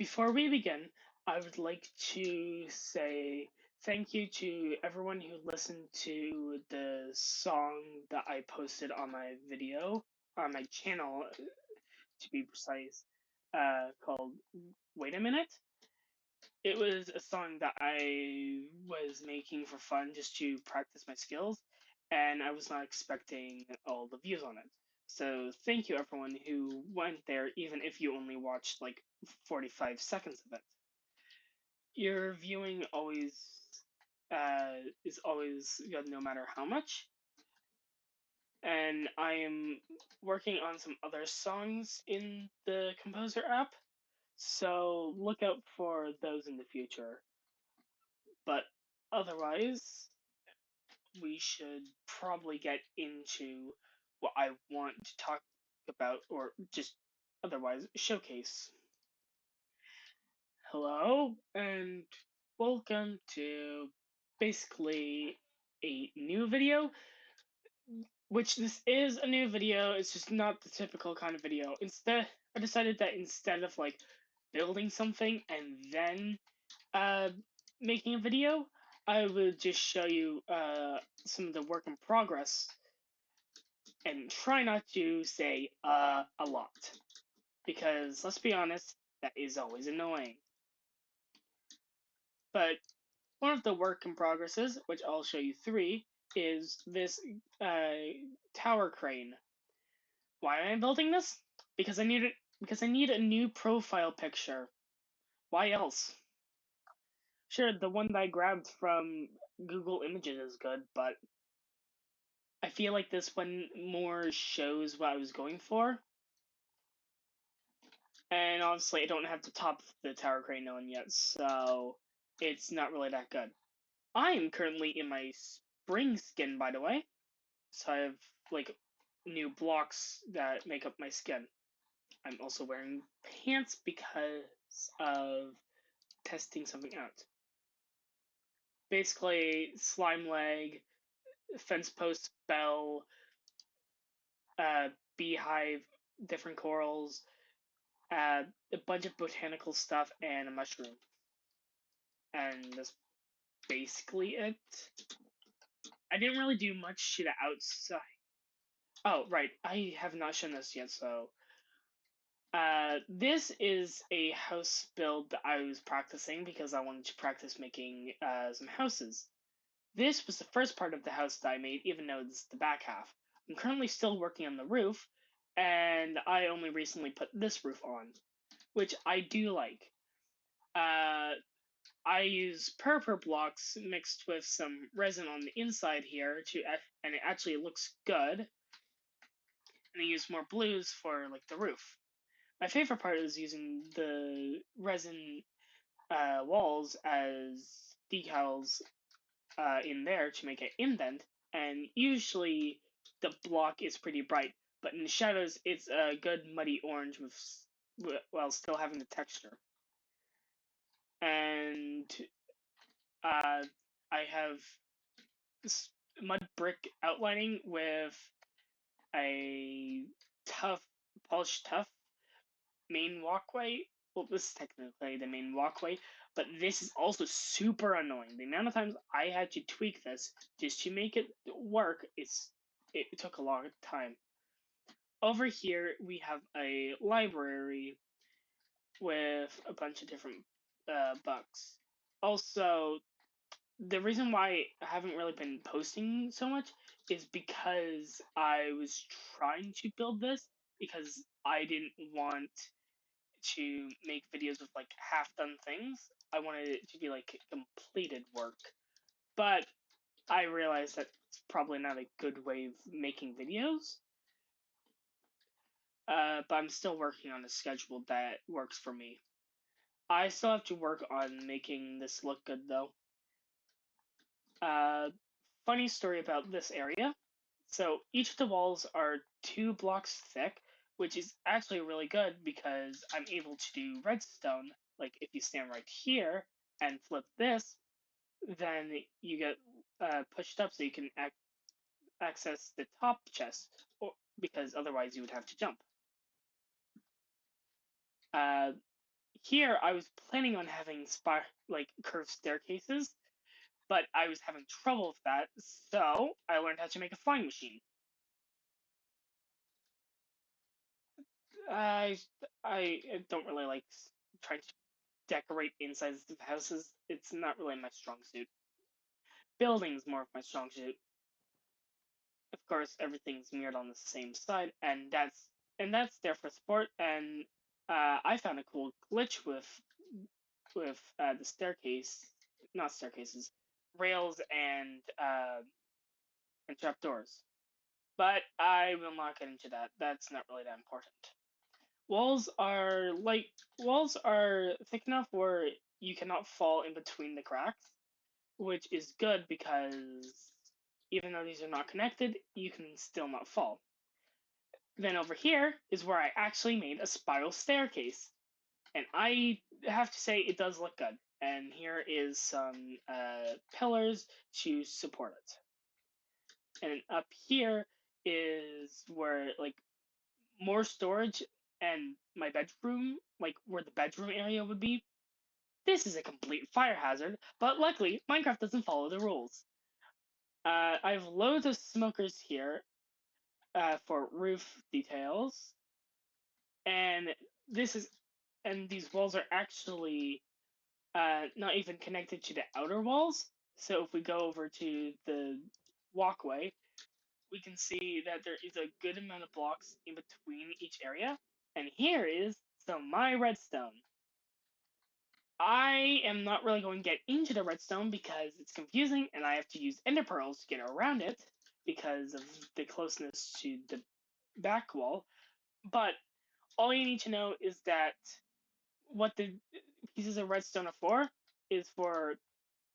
Before we begin, I would like to say thank you to everyone who listened to the song that I posted on my video, on my channel to be precise, called Wait a Minute. It was a song that I was making for fun just to practice my skills, and I was not expecting all the views on it. So thank you everyone who went there, even if you only watched like 45 seconds of it. Your viewing always is always good no matter how much. And I am working on some other songs in the Composer app, so look out for those in the future. But otherwise, we should probably get into what I want to talk about, or just otherwise showcase. Hello, and welcome to basically a new video, which this is a new video, it's just not the typical kind of video. Instead, I decided that instead of like building something and then uh, making a video, I would just show you some of the work in progress and try not to say a lot. Because let's be honest, that is always annoying. But one of the work in progresses, which I'll show you three, is this tower crane. Why am I building this? Because I need it. Because I need a new profile picture. Why else? Sure, the one that I grabbed from Google Images is good, but I feel like this one more shows what I was going for. And honestly, I don't have the top of the tower crane on yet, so it's not really that good. I am currently in my spring skin, by the way, so I have like new blocks that make up my skin. I'm also wearing pants because of testing something out. Basically, slime leg, fence post bell, uh, beehive, different corals, a bunch of botanical stuff, and a mushroom. And that's basically it. I didn't really do much to the outside. Oh, right, I have not shown this yet, so. This is a house build that I was practicing because I wanted to practice making some houses. This was the first part of the house that I made, even though this is the back half. I'm currently still working on the roof, and I only recently put this roof on, which I do like. Uh, I use purple blocks mixed with some resin on the inside here and it actually looks good. And I use more blues for like the roof. My favorite part is using the resin walls as decals in there to make an indent, and usually the block is pretty bright, but in the shadows it's a good muddy orange while still having the texture. And I have mud brick outlining with a tough, polished tuff main walkway. Well, this is technically the main walkway, but this is also super annoying. The amount of times I had to tweak this just to make it work, it took a long time. Over here, we have a library with a bunch of different books. Also, the reason why I haven't really been posting so much is because I was trying to build this because I didn't want to make videos with like half done things. I wanted it to be like completed work. But I realized that it's probably not a good way of making videos. But I'm still working on a schedule that works for me. I still have to work on making this look good though. Uh, Funny story about this area. So each of the walls are 2 blocks thick, which is actually really good because I'm able to do redstone. Like if you stand right here and flip this, then you get pushed up so you can access the top chest, because otherwise you would have to jump. Uh, here I was planning on having curved staircases, but I was having trouble with that, so I learned how to make a flying machine. I I don't really like trying to decorate insides of houses. It's not really my strong suit. Building's more of my strong suit. Of course, everything's mirrored on the same side, and that's there for support. And I found a cool glitch with the staircase, not staircases, rails and trapdoors. But I will not get into that. That's not really that important. Walls are like walls are thick enough where you cannot fall in between the cracks, which is good because even though these are not connected, you can still not fall. Then over here is where I actually made a spiral staircase, and I have to say it does look good. And here is some pillars to support it. And up here is where like more storage and my bedroom, like where the bedroom area would be. This is a complete fire hazard, but luckily Minecraft doesn't follow the rules. I have loads of smokers here for roof details, and this is and these walls are actually not even connected to the outer walls. So if we go over to the walkway, we can see that there is a good amount of blocks in between each area. And here is some my redstone. I am not really going to get into the redstone because it's confusing and I have to use ender pearls to get around it because of the closeness to the back wall. But all you need to know is that what the pieces of redstone are for is for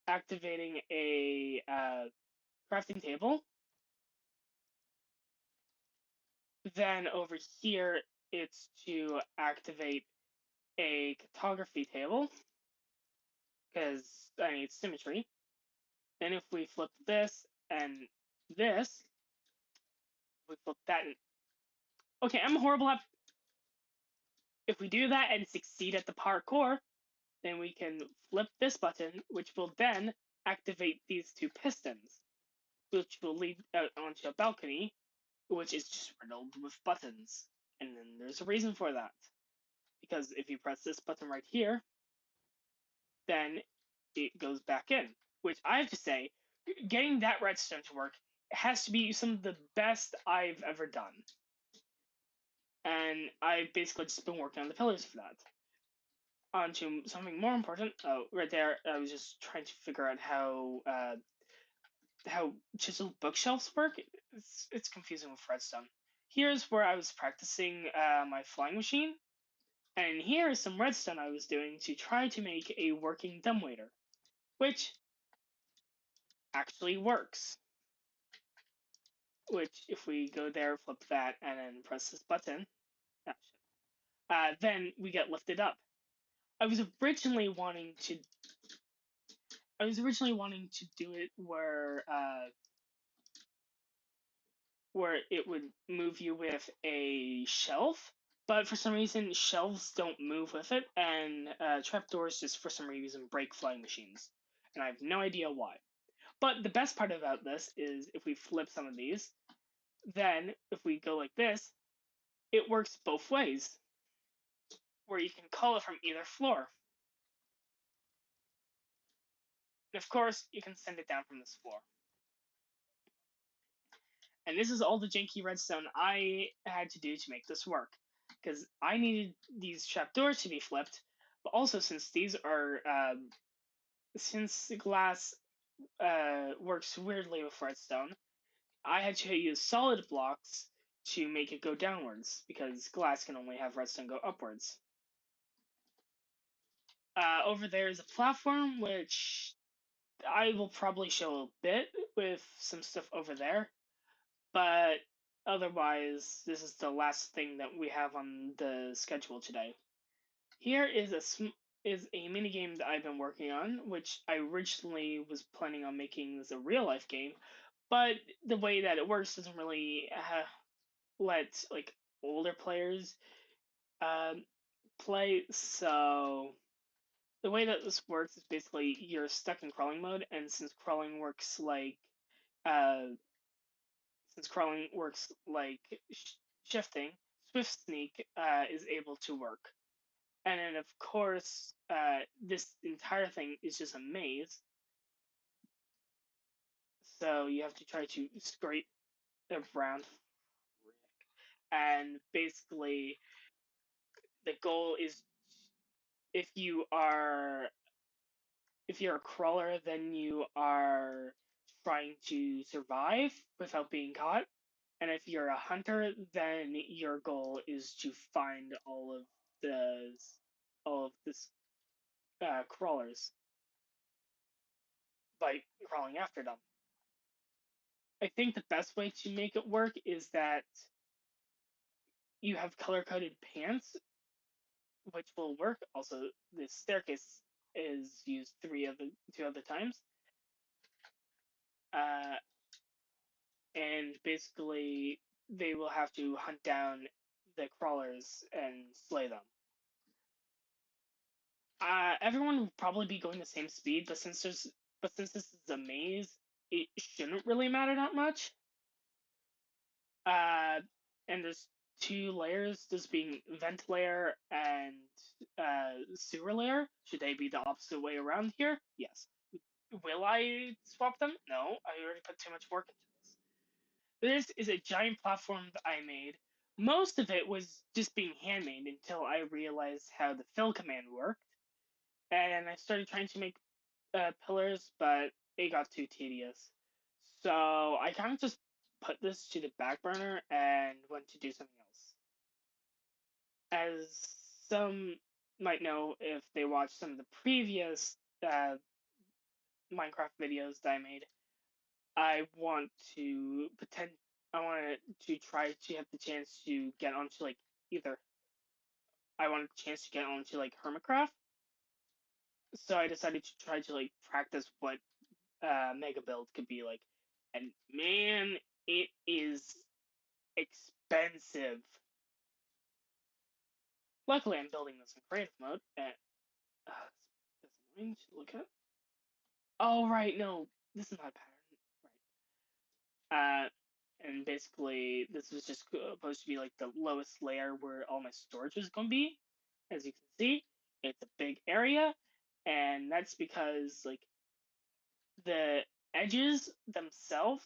activating a crafting table. Then over here, it's to activate a cartography table because I need symmetry. Then if we flip this and this, we flip that. Okay, I'm horrible at. If we do that and succeed at the parkour, then we can flip this button, which will then activate these two pistons, which will lead out onto a balcony, which is just riddled with buttons. And then there's a reason for that. Because if you press this button right here, then it goes back in. Which I have to say, getting that redstone to work has to be some of the best I've ever done. And I've basically just been working on the pillars for that. On to something more important. Oh, right there, I was just trying to figure out how chiseled bookshelves work. It's confusing with redstone. Here's where I was practicing my flying machine, and here is some redstone I was doing to try to make a working dumbwaiter, which actually works. Which, if we go there, flip that, and then press this button, then we get lifted up. I was originally wanting to. I was originally wanting to do it where it would move you with a shelf, but for some reason shelves don't move with it, and trapdoors just for some reason break flying machines, and I have no idea why. But the best part about this is if we flip some of these, then if we go like this, it works both ways, where you can call it from either floor. And of course, you can send it down from this floor. And this is all the janky redstone I had to do to make this work. Because I needed these trapdoors to be flipped, but also since these are, since glass works weirdly with redstone, I had to use solid blocks to make it go downwards, because glass can only have redstone go upwards. Over there is a platform, which I will probably show a bit with some stuff over there. But otherwise, this is the last thing that we have on the schedule today. Here is a mini game that I've been working on, which I originally was planning on making as a real life game, but the way that it works doesn't really let like older players play. So the way that this works is basically you're stuck in crawling mode, and uh, since crawling works like shifting, Swift Sneak is able to work. And then, of course, this entire thing is just a maze. So you have to try to scrape around. And basically, the goal is if you are if you're a crawler, then you are trying to survive without being caught. And if you're a hunter, then your goal is to find the all of this crawlers by crawling after them. I think the best way to make it work is that you have color coded pants, which will work. Also, the staircase is used two other times. Uh, and basically, they will have to hunt down the crawlers and slay them. Everyone will probably be going the same speed, but since this is a maze, it shouldn't really matter that much. Uh, and there's two layers, this being vent layer and sewer layer. Should they be the opposite way around here? Yes. Will I swap them? No, I already put too much work into this. This is a giant platform that I made. Most of it was just being handmade until I realized how the fill command worked, and I started trying to make pillars, but it got too tedious. So I kind of just put this to the back burner and went to do something else. As some might know if they watched some of the previous Minecraft videos that I made, I want to pretend I want to try to have the chance to get onto like either I want a chance to get onto like Hermitcraft. So I decided to try to like practice what mega build could be like. And man, it is expensive. Luckily, I'm building this in creative mode, and it's annoying to look at. Oh right, no, this is not a pattern. Right. And basically, this was just supposed to be like the lowest layer where all my storage was going to be. As you can see, it's a big area, and that's because like the edges themselves,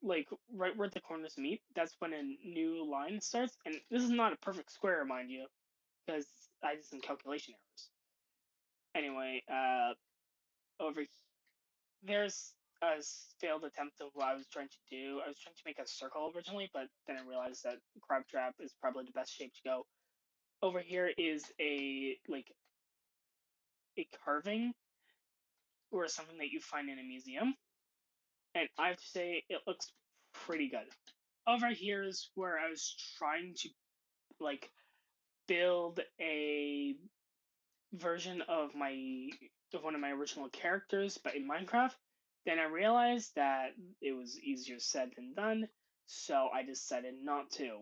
like right where the corners meet, that's when a new line starts. And this is not a perfect square, mind you, because I did some calculation errors. Anyway, over there's a failed attempt of what I was trying to do. I was trying to make a circle originally, but then I realized that crab trap is probably the best shape to go. Over here is a carving or something that you find in a museum, and I have to say it looks pretty good. Over here is where I was trying to like build a version of one of my original characters, but in Minecraft. Then I realized that it was easier said than done, so I decided not to.